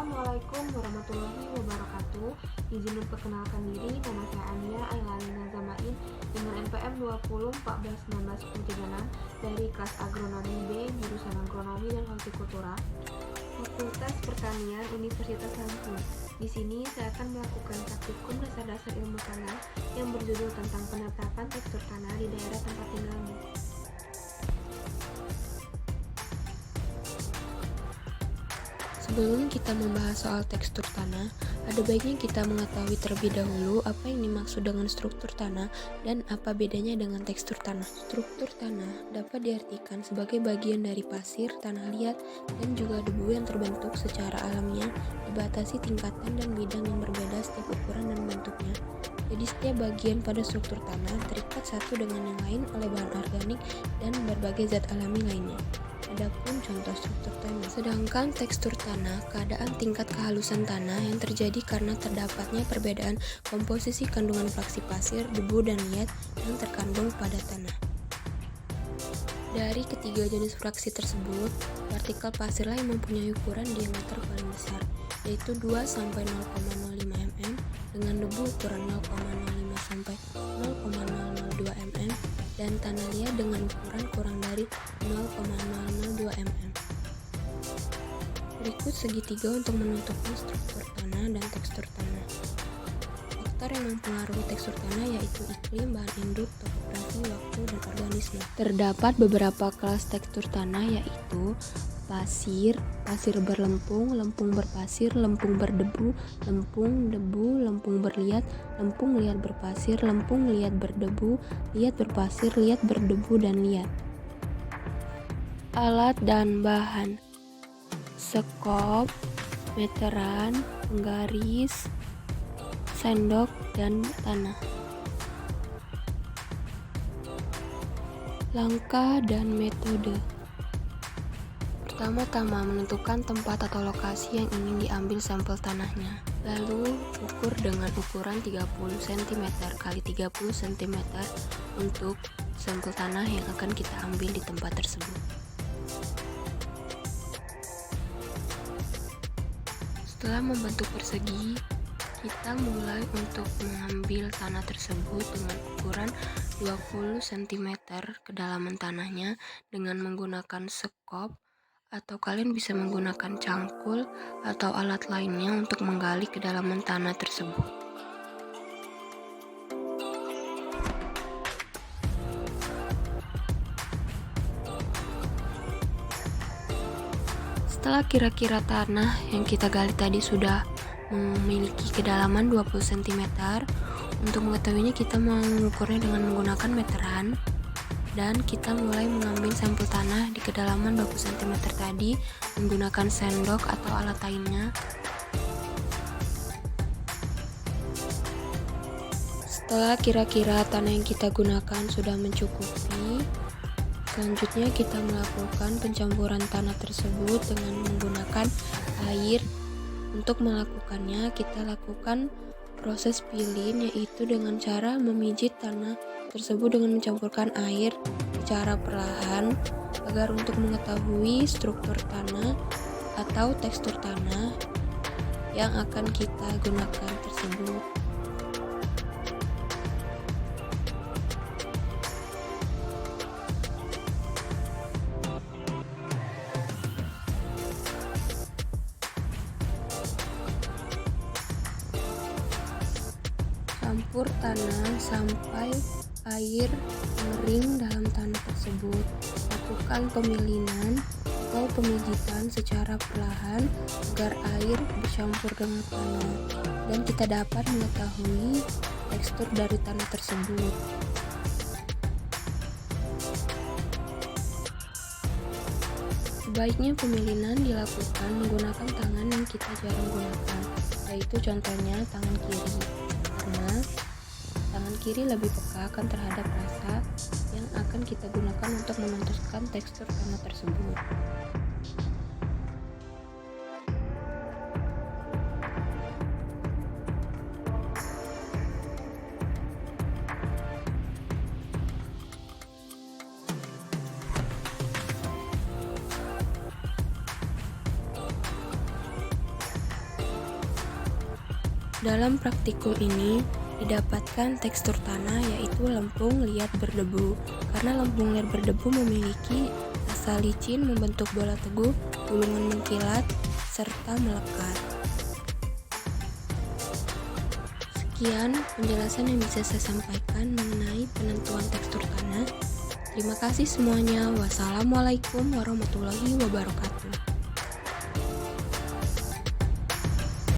Assalamualaikum warahmatullahi wabarakatuh. Izin memperkenalkan diri, nama saya Ania Ailalina Zamain dengan NPM 20141936 dari kelas Agronomi B, jurusan Agronomi dan Hortikultura, Fakultas Pertanian Universitas Lampung. Di sini saya akan melakukan praktikum dasar-dasar ilmu tanah yang berjudul tentang penetapan tekstur tanah di daerah tempat tinggalmu. Sebelum kita membahas soal tekstur tanah, ada baiknya kita mengetahui terlebih dahulu apa yang dimaksud dengan struktur tanah dan apa bedanya dengan tekstur tanah. Struktur tanah dapat diartikan sebagai bagian dari pasir, tanah liat, dan juga debu yang terbentuk secara alamiah, dibatasi tingkatan dan bidang yang berbeda setiap ukuran dan bentuknya. Jadi setiap bagian pada struktur tanah terikat satu dengan yang lain oleh bahan organik dan berbagai zat alami lainnya. Adapun contoh struktur tanah. Sedangkan tekstur tanah, keadaan tingkat kehalusan tanah yang terjadi karena terdapatnya perbedaan komposisi kandungan fraksi pasir, debu, dan liat yang terkandung pada tanah. Dari ketiga jenis fraksi tersebut, partikel pasirlah yang mempunyai ukuran diameter paling besar, yaitu 2-0,05 mm, dengan debu ukuran 0,05 sampai 0,002 mm, dan tanah liat dengan ukuran kurang dari 0,002 mm. Berikut segitiga untuk menentukan struktur tanah dan tekstur tanah. Faktor yang mempengaruhi tekstur tanah yaitu iklim, bahan induk, topografi, waktu, dan organisme. Terdapat beberapa kelas tekstur tanah yaitu pasir, pasir berlempung, lempung berpasir, lempung berdebu, lempung, debu, lempung berliat, lempung liat berpasir, lempung liat berdebu, liat berpasir, liat berdebu, dan liat. Alat dan bahan: sekop, meteran, penggaris, sendok, dan tanah. Langkah dan metode. Pertama-tama menentukan tempat atau lokasi yang ingin diambil sampel tanahnya. Lalu ukur dengan ukuran 30 cm x 30 cm untuk sampel tanah yang akan kita ambil di tempat tersebut. Setelah membentuk persegi, kita mulai untuk mengambil tanah tersebut dengan ukuran 20 cm kedalaman tanahnya dengan menggunakan sekop, atau kalian bisa menggunakan cangkul atau alat lainnya untuk menggali kedalaman tanah tersebut. Setelah kira-kira tanah yang kita gali tadi sudah memiliki kedalaman 20 cm, untuk mengetahuinya kita mengukurnya dengan menggunakan meteran, dan kita mulai mengambil sampel tanah di kedalaman 20 cm tadi menggunakan sendok atau alat lainnya. Setelah kira-kira tanah yang kita gunakan sudah mencukupi, selanjutnya kita melakukan pencampuran tanah tersebut dengan menggunakan air. Untuk melakukannya, kita lakukan proses peeling, yaitu dengan cara memijit tanah tersebut dengan mencampurkan air secara perlahan agar untuk mengetahui struktur tanah atau tekstur tanah yang akan kita gunakan tersebut. Campur tanah sampai air mengering dalam tanah tersebut. Lakukan pemilinan atau pemijitan secara perlahan agar air bercampur dengan tanah dan kita dapat mengetahui tekstur dari tanah tersebut. Sebaiknya pemilinan dilakukan menggunakan tangan yang kita jarang gunakan, yaitu contohnya tangan kiri, karena tangan kiri lebih peka akan terhadap rasa yang akan kita gunakan untuk menentukan tekstur tanah tersebut. Dalam praktikum ini, didapatkan tekstur tanah yaitu lempung liat berdebu. Karena lempung liat berdebu memiliki rasa licin, membentuk bola teguh, gulungan mengkilat, serta melekat. Sekian penjelasan yang bisa saya sampaikan mengenai penentuan tekstur tanah. Terima kasih semuanya. Wassalamualaikum warahmatullahi wabarakatuh.